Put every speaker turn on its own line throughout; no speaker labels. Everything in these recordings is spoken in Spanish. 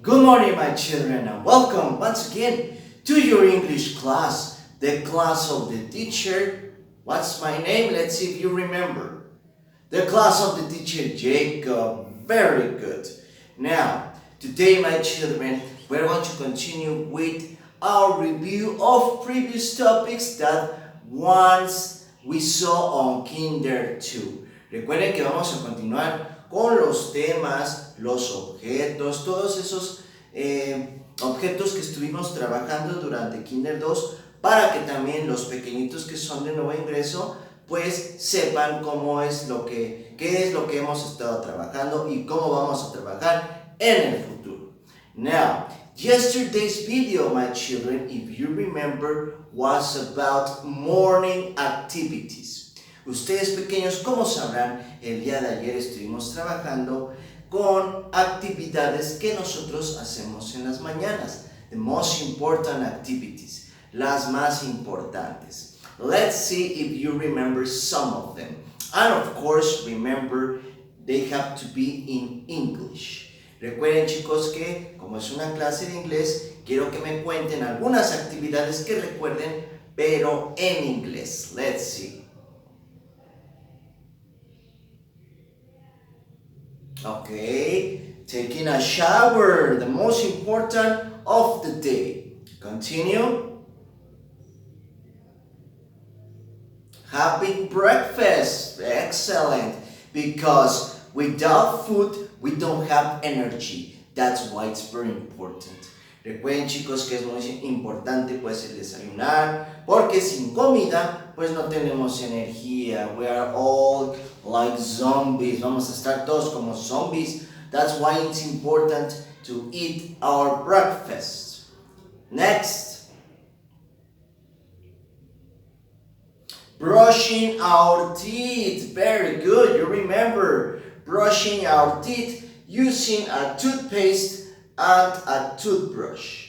Good morning, my children, and welcome once again to your English class, the class of the teacher. What's my name? Let's see if you remember. The class of the teacher, Jacob. Very good. Now, today, my children, we're going to continue with our review of previous topics that once we saw on Kinder 2. Recuerden que vamos a continuar con los temas, los objetos, todos esos objetos que estuvimos trabajando durante Kinder 2 para que también los pequeñitos que son de nuevo ingreso pues sepan qué es lo que hemos estado trabajando y cómo vamos a trabajar en el futuro. Now, yesterday's video, my children, if you remember, was about morning activities. Ustedes pequeños, como sabrán, el día de ayer estuvimos trabajando con actividades que nosotros hacemos en las mañanas. The most important activities, las más importantes. Let's see if you remember some of them. And of course, remember, they have to be in English. Recuerden, chicos, que como es una clase de inglés, quiero que me cuenten algunas actividades que recuerden, pero en inglés. Let's see. Okay, taking a shower, the most important of the day. Continue. Having breakfast, excellent, because without food we don't have energy. That's why it's very important. Recuerden, chicos, que es muy importante pues el desayunar, porque sin comida pues no tenemos energía. We are all like zombies. Vamos a estar todos como zombies. That's why it's important to eat our breakfast. Next. Brushing our teeth. Very good. You remember brushing our teeth using a toothpaste and a toothbrush.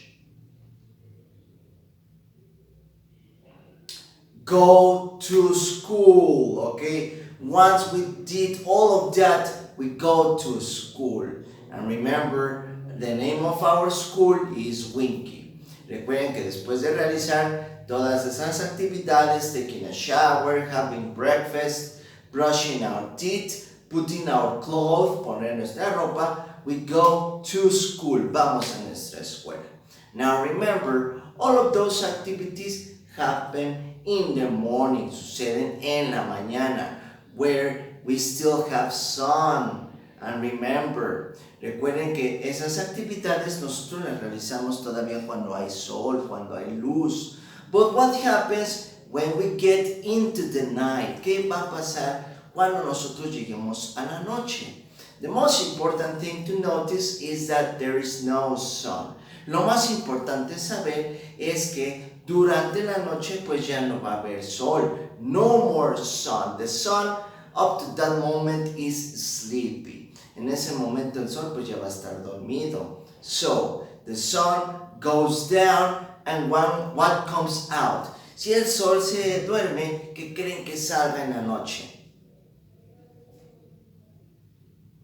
Go to school, okay? Once we did all of that, we go to school. And remember, the name of our school is Winnky. Recuerden que después de realizar todas esas actividades, taking a shower, having breakfast, brushing our teeth, putting our clothes, poner nuestra ropa, we go to school. Vamos a nuestra escuela. Now remember, all of those activities happen in the morning, suceden en la mañana, where we still have sun. And remember, recuerden que esas actividades nosotros las realizamos todavía cuando hay sol, cuando hay luz. But what happens when we get into the night? ¿Qué va a pasar cuando nosotros lleguemos a la noche? The most important thing to notice is that there is no sun. Lo más importante saber es que durante la noche pues ya no va a haber sol. No more sun. The sun up to that moment is sleepy. En ese momento el sol pues ya va a estar dormido. So, the sun goes down and what comes out? Si el sol se duerme, ¿qué creen que salga en la noche?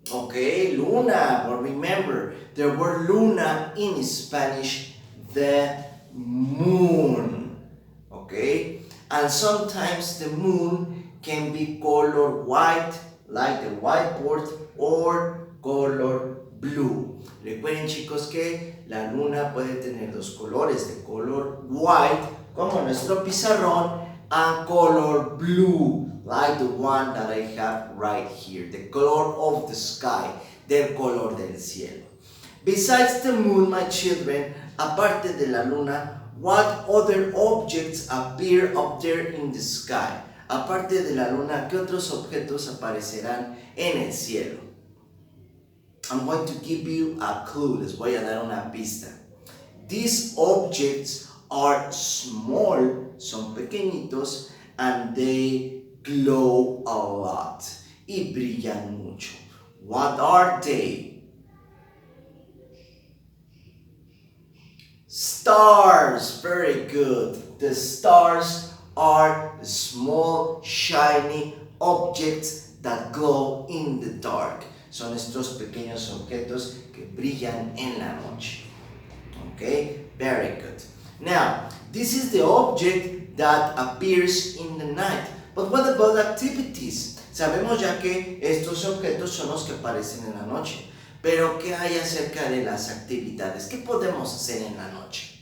Okay, luna. But remember, the word luna in Spanish, the moon. Okay? And sometimes the moon can be color white, like the whiteboard, or color blue. Recuerden, chicos, que la luna puede tener dos colores, de color white, como nuestro pizarrón, and color blue, like the one that I have right here, the color of the sky, del color del cielo. Besides the moon, my children, aparte de la luna, what other objects appear up there in the sky? Aparte de la luna, ¿qué otros objetos aparecerán en el cielo? I'm going to give you a clue, les voy a dar una pista. These objects are small, son pequeñitos, and they glow a lot, y brillan mucho. What are they? Stars, very good. The stars are small, shiny objects that glow in the dark. son estos pequeños objetos que brillan en la noche. Okay, very good. Now, this is the object that appears in the night. But what about activities? Sabemos ya que estos objetos son los que aparecen en la noche. Pero, ¿qué hay acerca de las actividades? ¿Qué podemos hacer en la noche?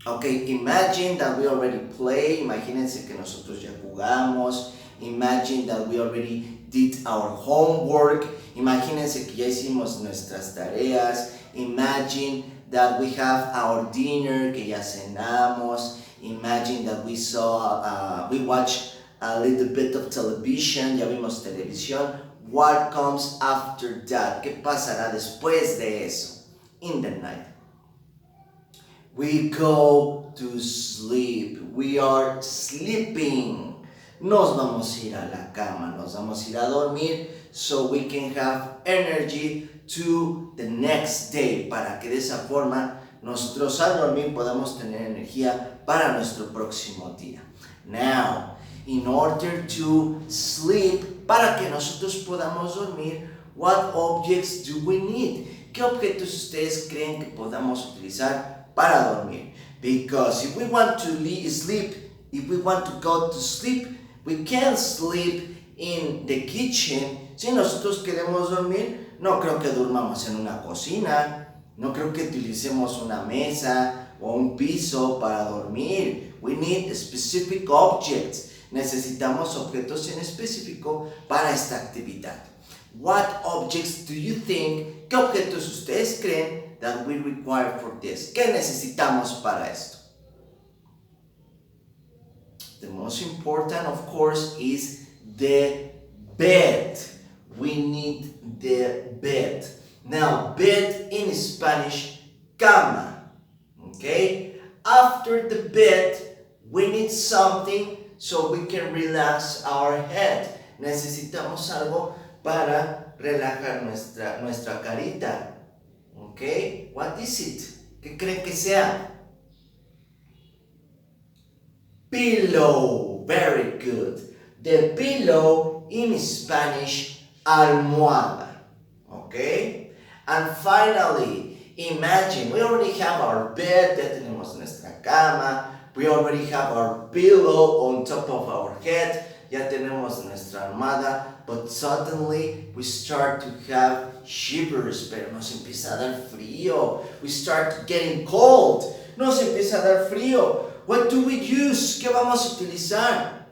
Okay, imagine that we already play. Imagínense que nosotros ya jugamos. Imagine that we already did our homework. Imagínense que ya hicimos nuestras tareas. Imagine that we have our dinner, que ya cenamos. Imagine that we watch a little bit of television, ya vimos televisión. What comes after that? ¿Qué pasará después de eso? In the night. We go to sleep. We are sleeping. Nos vamos a ir a la cama, nos vamos a ir a dormir so we can have energy to the next day, para que de esa forma nosotros al dormir podamos tener energía para nuestro próximo día. Now, in order to sleep, para que nosotros podamos dormir, what objects do we need? ¿Qué objetos ustedes creen que podamos utilizar para dormir? Because if we want to sleep, if we want to go to sleep, we can't sleep in the kitchen. Si nosotros queremos dormir, no creo que durmamos en una cocina, no creo que utilicemos una mesa o un piso para dormir. We need specific objects. Necesitamos objetos en específico para esta actividad. What objects do you think? ¿Qué objetos ustedes creen that we require for this? ¿Qué necesitamos para esto? The most important, of course, is the bed. We need the bed. Now, bed in Spanish, cama. Okay? After the bed, we need something so we can relax our head. Necesitamos algo para relajar nuestra carita. Okay? What is it? ¿Qué creen que sea? Pillow. Very good. The pillow in Spanish, almohada. Okay? And finally, imagine we already have our bed, ya tenemos nuestra cama, we already have our pillow on top of our head, ya tenemos nuestra almohada, but suddenly we start to have shivers, pero nos empieza a dar frío. We start getting cold, nos empieza a dar frío. What do we use? ¿Qué vamos a utilizar?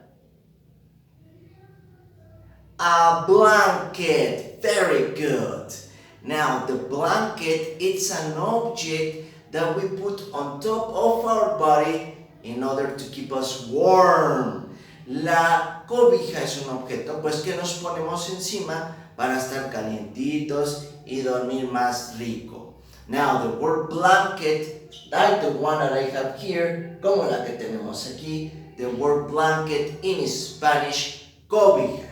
A blanket. Very good. Now, the blanket, it's an object that we put on top of our body in order to keep us warm. La cobija es un objeto pues que nos ponemos encima para estar calientitos y dormir más rico. Now, the word blanket, like the one that I have here, como la que tenemos aquí, the word blanket in Spanish, cobija.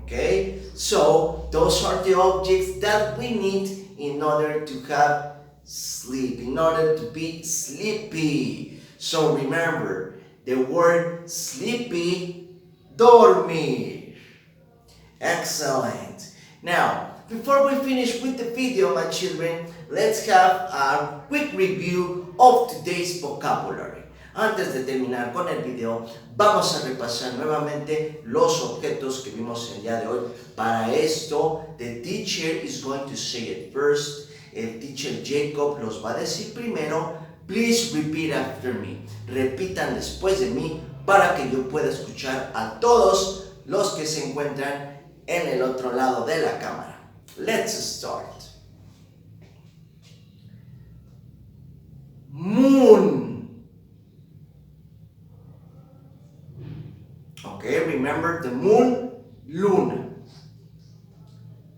Okay, so those are the objects that we need in order to have sleep, in order to be sleepy. So remember, the word sleepy, dormir. Excellent. Now, before we finish with the video, my children, let's have a quick review of today's vocabulary. Antes de terminar con el video, vamos a repasar nuevamente los objetos que vimos el día de hoy. Para esto, the teacher is going to say it first. El teacher Jacob los va a decir primero. Please repeat after me. Repitan después de mí para que yo pueda escuchar a todos los que se encuentran en el otro lado de la cámara. Let's start. Moon. Okay, remember the moon, luna.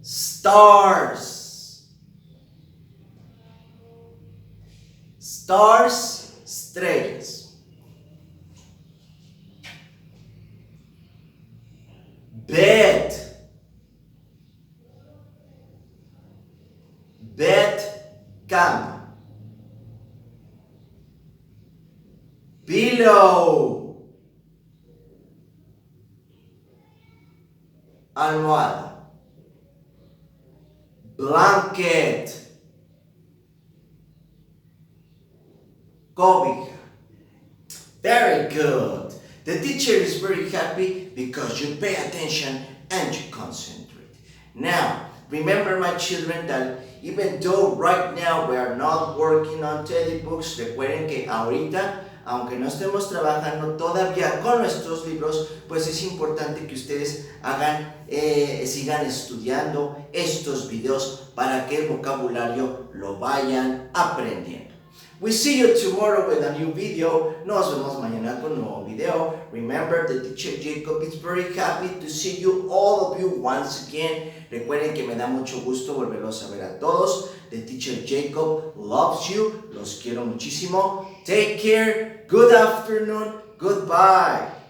Stars. Stars, estrellas. Bed. Bed, cama. Pillow. almohada. Blanket. Cobija. Very good. The teacher is very happy because you pay attention and you concentrate. Now, remember my children that even though right now we are not working on telebooks, recuerden que ahorita, aunque no estemos trabajando todavía con nuestros libros, pues es importante que ustedes sigan estudiando estos videos para que el vocabulario lo vayan aprendiendo. We see you tomorrow with a new video. Nos vemos mañana con un nuevo video. Remember, the teacher Jacob is very happy to see you, all of you, once again. Recuerden que me da mucho gusto volverlos a ver a todos. The teacher Jacob loves you. Los quiero muchísimo. Take care. Good afternoon. Goodbye.